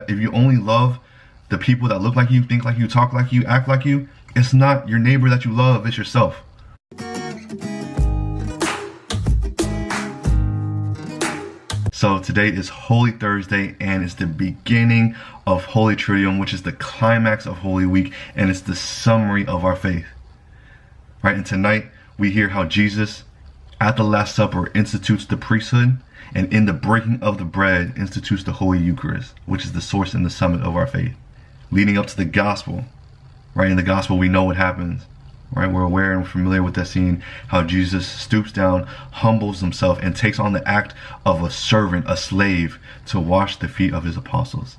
If you only love the people that look like you, think like you, talk like you, act like you, it's not your neighbor that you love, it's yourself. So today is Holy Thursday, and it's the beginning of Holy Triduum, which is the climax of Holy Week, and it's the summary of our faith. Right? And tonight we hear how Jesus, at the Last Supper, institutes the priesthood, and in the breaking of the bread, institutes the Holy Eucharist, which is the source and the summit of our faith. Leading up to the gospel, right? In the gospel, we know what happens, right? We're aware and familiar with that scene, how Jesus stoops down, humbles himself, and takes on the act of a servant, a slave, to wash the feet of his apostles.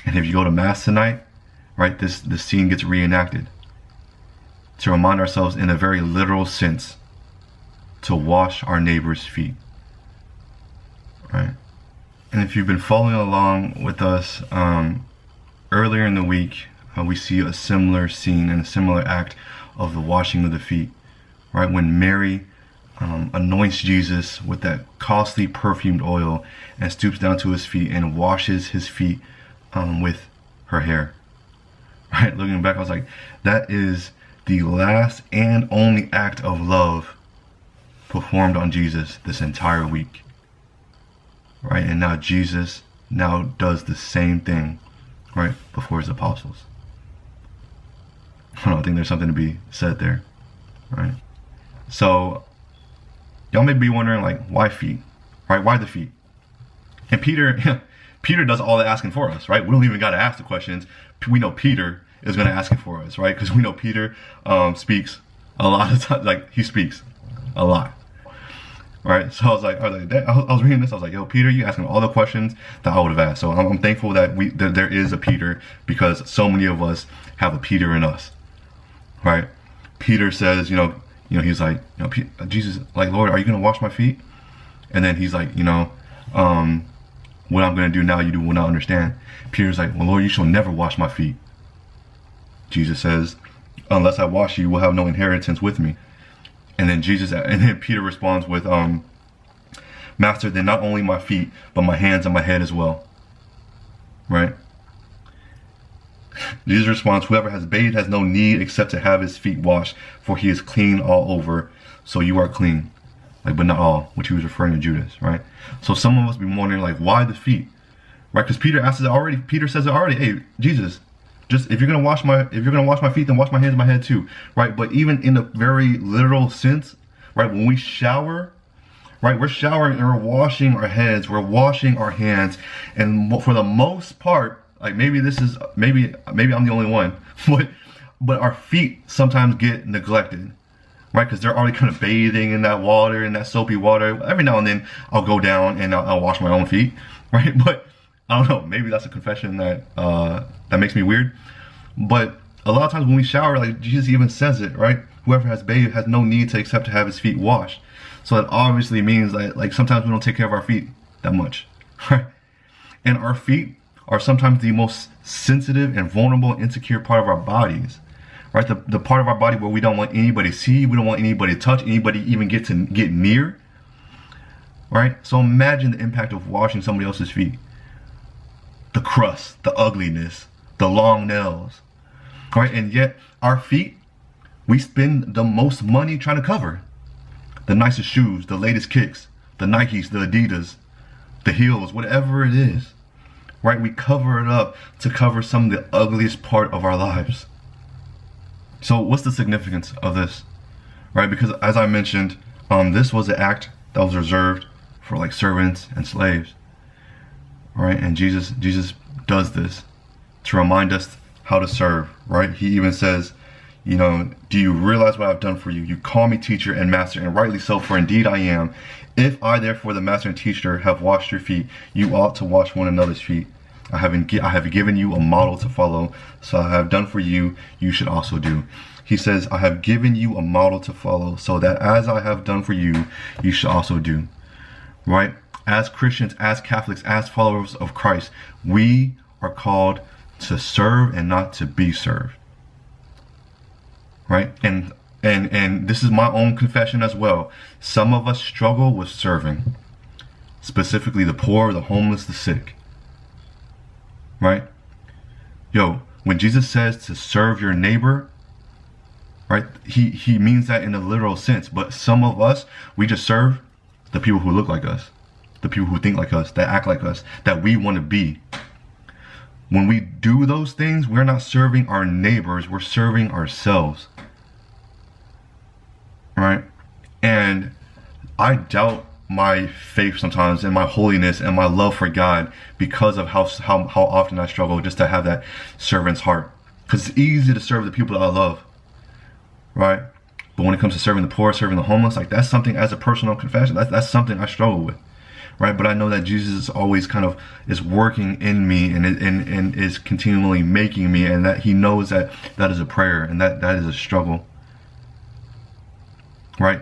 And if you go to Mass tonight, right, this scene gets reenacted to remind ourselves in a very literal sense to wash our neighbor's feet. Right? And if you've been following along with us earlier in the week, we see a similar scene and a similar act of the washing of the feet. Right? When Mary anoints Jesus with that costly perfumed oil and stoops down to his feet and washes his feet with her hair. Right? Looking back, I was like, that is the last and only act of love performed on Jesus this entire week. Right? And now Jesus now does the same thing, right, before his apostles. I think there's something to be said there, right? So y'all may be wondering, like, why feet, right? Why the feet? And Peter does all the asking for us, right? We don't even got to ask the questions. We know Peter is going to ask it for us, right? Because we know Peter speaks a lot of times, like, he speaks a lot. Right, so I was reading this. I was like, "Yo, Peter, you asking all the questions that I would have asked." So I'm thankful that there is a Peter, because so many of us have a Peter in us. Right? Peter says, he's like, Jesus, like, Lord, are you gonna wash my feet? And then he's like, what I'm gonna do now, you will not understand. Peter's like, well, Lord, you shall never wash my feet. Jesus says, unless I wash you, you will have no inheritance with me. And then Peter responds with, Master, then not only my feet, but my hands and my head as well. Right? Jesus responds, whoever has bathed has no need except to have his feet washed, for he is clean all over, so you are clean. Like, but not all, which he was referring to Judas, right? So some of us be wondering, like, why the feet? Right? Because Peter says it already, hey, Jesus, just if you're gonna wash my feet, then wash my hands and my head too, right? But even in a very literal sense, right, when we shower, right, we're showering and we're washing our heads, we're washing our hands, and for the most part, like, maybe I'm the only one, but our feet sometimes get neglected, right? Because they're already kind of bathing in that water, in that soapy water. Every now and then I'll go down and I'll wash my own feet, right? But I don't know, maybe that's a confession that makes me weird. But a lot of times when we shower, like, Jesus even says it, right? Whoever has bathed has no need to except to have his feet washed. So that obviously means that, like, sometimes we don't take care of our feet that much, right? And our feet are sometimes the most sensitive and vulnerable and insecure part of our bodies, right? The part of our body where we don't want anybody to see, we don't want anybody to touch, anybody even get near, right? So imagine the impact of washing somebody else's feet. The crust, the ugliness, the long nails, right? And yet our feet, we spend the most money trying to cover. The nicest shoes, the latest kicks, the Nikes, the Adidas, the heels, whatever it is, right? We cover it up to cover some of the ugliest part of our lives. So what's the significance of this, right? Because as I mentioned, this was an act that was reserved for, like, servants and slaves. Right? And Jesus does this to remind us how to serve, right? He even says, do you realize what I've done for you? You call me teacher and master, and rightly so, for indeed I am. If I, therefore, the master and teacher, have washed your feet, you ought to wash one another's feet. I have given you a model to follow, so I have done for you, you should also do. He says, I have given you a model to follow, so that as I have done for you, you should also do. Right? As Christians, as Catholics, as followers of Christ, we are called to serve and not to be served. Right? And this is my own confession as well. Some of us struggle with serving, specifically the poor, the homeless, the sick. right? Yo, when Jesus says to serve your neighbor, right, he means that in a literal sense. But some of us, we just serve the people who look like us, the people who think like us, that act like us, that we want to be. When we do those things, we're not serving our neighbors, we're serving ourselves, right? And I doubt my faith sometimes and my holiness and my love for God because of how often I struggle just to have that servant's heart. Because it's easy to serve the people that I love, right? But when it comes to serving the poor, serving the homeless, like that's something, as a personal confession, that's something I struggle with, right? But I know that Jesus is always kind of is working in me and is continually making me, and that he knows that that is a prayer and that is a struggle, right?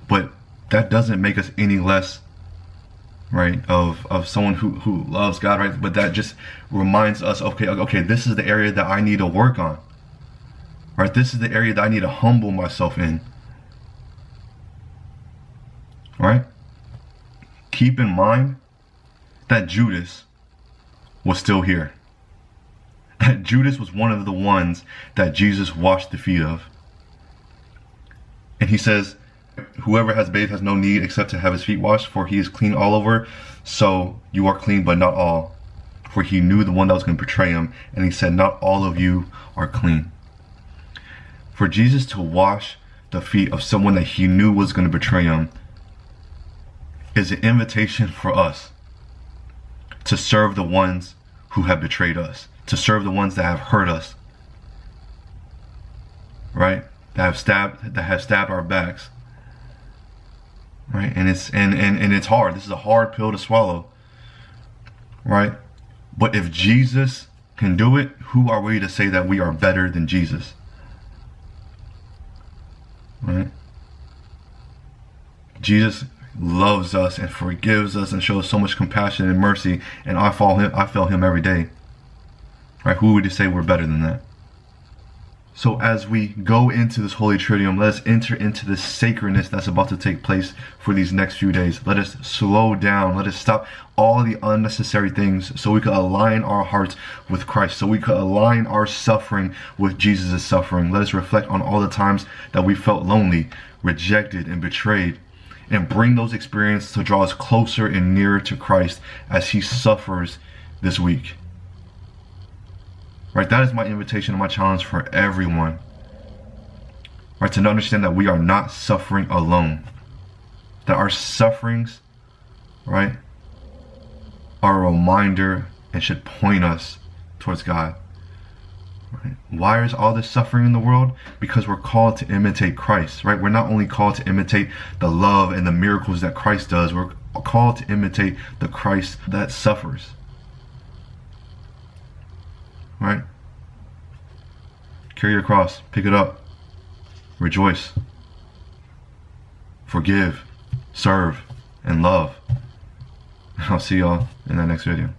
But that doesn't make us any less, right, of someone who loves God, right? But that just reminds us, okay, this is the area that I need to work on, right? This is the area that I need to humble myself in, right? Keep in mind that Judas was still here. That Judas was one of the ones that Jesus washed the feet of. And he says, whoever has bathed has no need except to have his feet washed, for he is clean all over. So you are clean, but not all. For he knew the one that was going to betray him. And he said, not all of you are clean. For Jesus to wash the feet of someone that he knew was going to betray him is an invitation for us to serve the ones who have betrayed us, to serve the ones that have hurt us, right? That have stabbed our backs. Right, and it's hard. This is a hard pill to swallow, right? But if Jesus can do it, who are we to say that we are better than Jesus? Right? Jesus loves us and forgives us and shows so much compassion and mercy, and I feel him every day. Right? Who would you say we're better than that? So as we go into this Holy Triduum, let us enter into this sacredness that's about to take place for these next few days. Let us slow down. Let us stop all the unnecessary things so we can align our hearts with Christ, so we can align our suffering with Jesus' suffering. Let us reflect on all the times that we felt lonely, rejected, and betrayed, and bring those experiences to draw us closer and nearer to Christ as he suffers this week. Right, that is my invitation and my challenge for everyone. Right, to understand that we are not suffering alone. That our sufferings, right, are a reminder and should point us towards God. Right? Why is all this suffering in the world? Because we're called to imitate Christ, right? We're not only called to imitate the love and the miracles that Christ does, we're called to imitate the Christ that suffers. Right? Carry your cross, pick it up, rejoice, forgive, serve, and love. I'll see y'all in that next video.